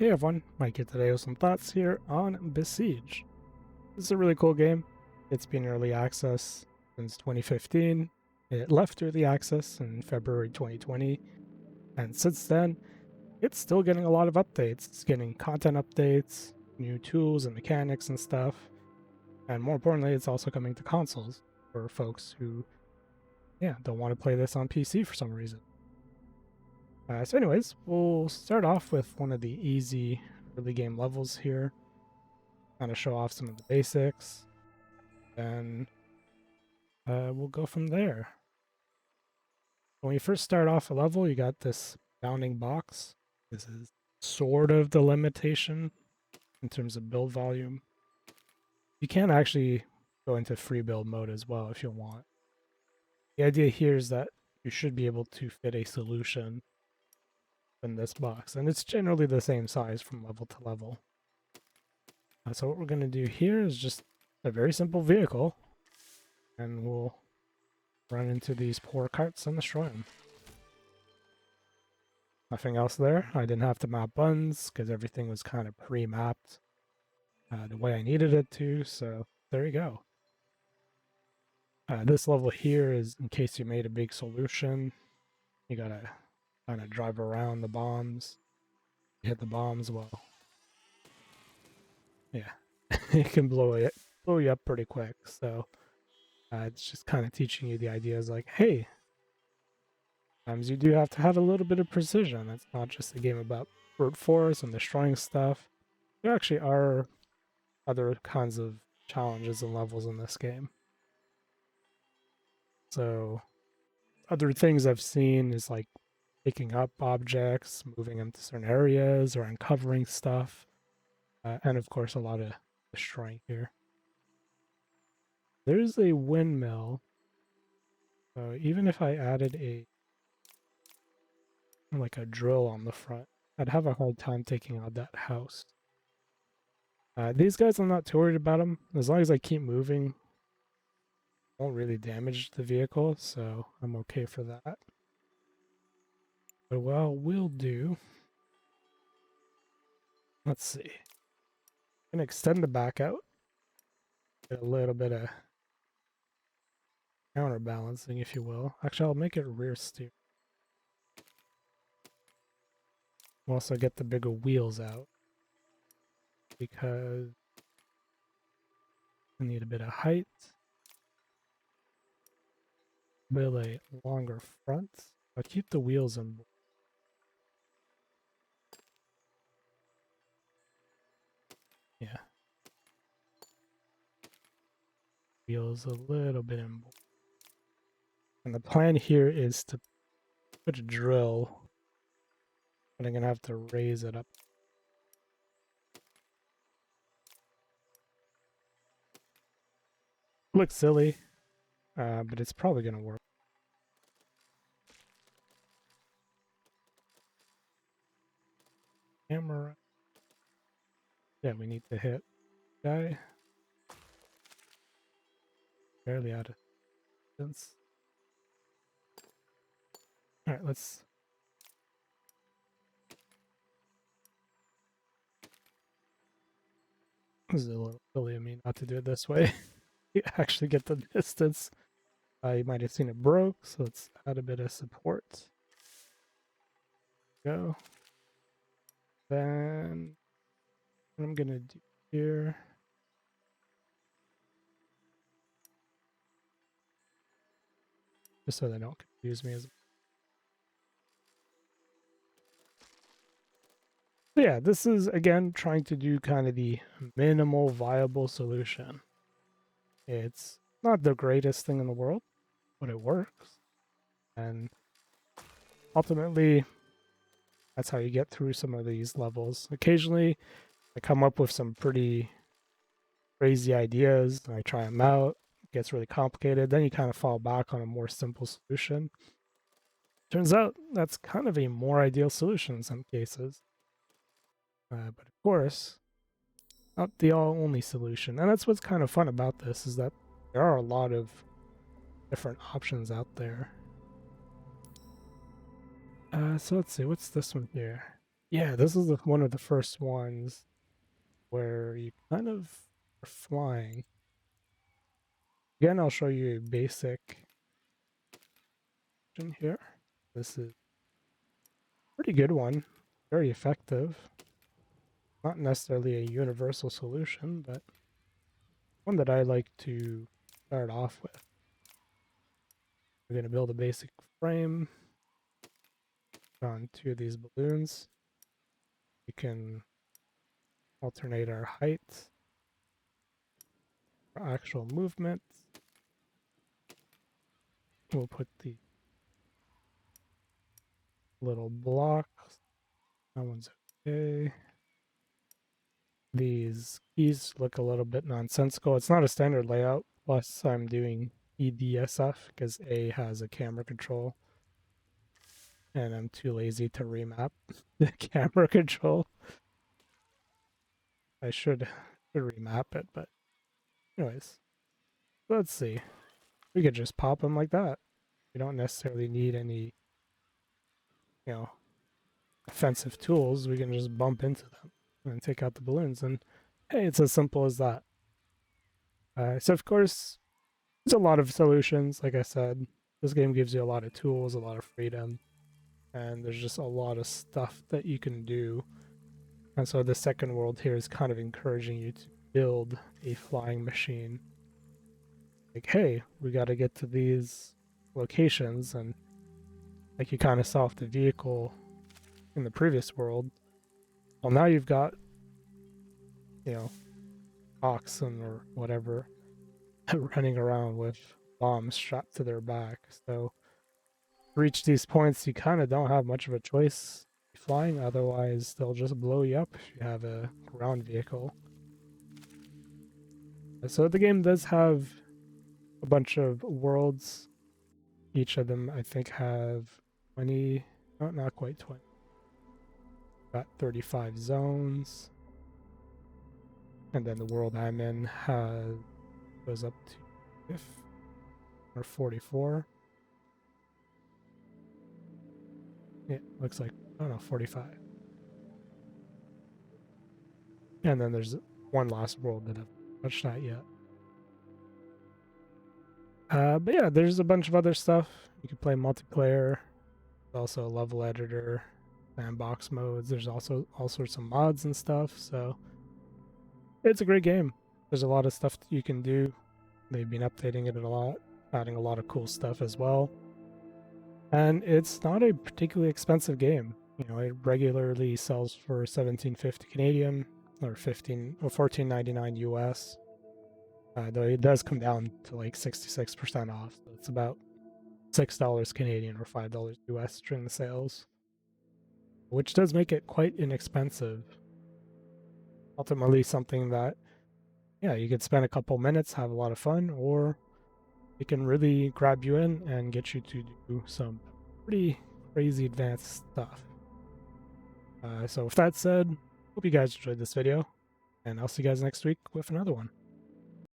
Hey everyone, Mike here today with some thoughts here on Besiege. This is a really cool game. It's been early access since 2015. It left early access in February 2020, and since then, it's still getting a lot of updates. It's getting content updates, new tools and mechanics and stuff, and more importantly, it's also coming to consoles for folks who, don't want to play this on PC for some reason. So anyways, we'll start off with one of the easy early game levels here, kind of show off some of the basics, and we'll go from there. When you first start off a level, you got this bounding box. This is sort of the limitation in terms of build volume. You can actually go into free build mode as well if you want. The idea here is that you should be able to fit a solution in this box, and it's generally the same size from level to level. So what we're going to do here is just a very simple vehicle, and we'll run into these poor carts and destroy them. Nothing else there. I didn't have to map buttons because everything was kind of pre-mapped the way I needed it to, so there you go. This level here is in case you made a big solution. You gotta kind of drive around the bombs. You hit the bombs, well, yeah, it can blow you up pretty quick. So it's just kind of teaching you the ideas like, hey, sometimes you do have to have a little bit of precision. It's not just a game about brute force and destroying stuff. There actually are other kinds of challenges and levels in this game. So other things I've seen is like picking up objects, moving them to certain areas, or uncovering stuff. And of course, a lot of destroying here. There's a windmill. So even if I added like a drill on the front, I'd have a hard time taking out that house. These guys, I'm not too worried about them. As long as I keep moving, won't really damage the vehicle, so I'm okay for that. But what we'll do, let's see. I'm gonna extend the back out, get a little bit of counterbalancing, if you will. Actually, I'll make it rear steer. We'll also get the bigger wheels out because I need a bit of height. Build a longer front. I'll keep the wheels in. Yeah. Wheels a little bit in. And the plan here is to put a drill, but I'm gonna have to raise it up. Looks silly, but it's probably gonna work. Camera. Yeah, we need to hit guy. Barely out of distance. Alright, let's... This is a little silly of me not to do it this way. You actually get the distance. You might have seen it broke, so let's add a bit of support. Go. Then what I'm gonna do here, just so they don't confuse me as... So yeah, this is again trying to do kind of the minimal viable solution. It's not the greatest thing in the world, but it works. And ultimately, that's how you get through some of these levels. Occasionally, I come up with some pretty crazy ideas, and I try them out. It gets really complicated. Then you kind of fall back on a more simple solution. Turns out that's kind of a more ideal solution in some cases. But of course, not the only solution. And that's what's kind of fun about this, is that there are a lot of different options out there. So let's see, what's this one here? Yeah, this is one of the first ones where you kind of are flying. Again, I'll show you a basic version here. This is a pretty good one, very effective. Not necessarily a universal solution, but one that I like to start off with. We're going to build a basic frame on two of these balloons. We can alternate our height, our actual movement. We'll put the little blocks. That one's okay. These keys look a little bit nonsensical. It's not a standard layout. Plus, I'm doing EDSF because A has a camera control, and I'm too lazy to remap the camera control. I should remap it, but anyways, let's see. We could just pop them like that. We don't necessarily need any, you know, offensive tools. We can just bump into them and take out the balloons. And hey, it's as simple as that. So of course, there's a lot of solutions. Like I said, this game gives you a lot of tools, a lot of freedom, and there's just a lot of stuff that you can do. And so the second world here is kind of encouraging you to build a flying machine. Like, hey, we got to get to these locations, and like you kind of saw off the vehicle in the previous world. Well, now you've got, you know, oxen or whatever running around with bombs strapped to their back. So to reach these points, you kind of don't have much of a choice flying. Otherwise, they'll just blow you up if you have a ground vehicle. So the game does have a bunch of worlds. Each of them, I think, have 20, not quite 20. Got 35 zones. And then the world I'm in goes up to 50 or 44. Yeah, looks like, I don't know, 45. And then there's one last world that I've touched not yet. But yeah, there's a bunch of other stuff. You can play multiplayer. There's also a level editor, sandbox modes. There's also all sorts of mods and stuff. So it's a great game. There's a lot of stuff that you can do. They've been updating it a lot, adding a lot of cool stuff as well. And it's not a particularly expensive game. You know, it regularly sells for 17.50 Canadian or 14.99 US. Though it does come down to like 66% off. So it's about $6 Canadian or $5 US during the sales, which does make it quite inexpensive. Ultimately, something that, yeah, you could spend a couple minutes, have a lot of fun, or it can really grab you in and get you to do some pretty crazy advanced stuff. So with that said, hope you guys enjoyed this video, and I'll see you guys next week with another one.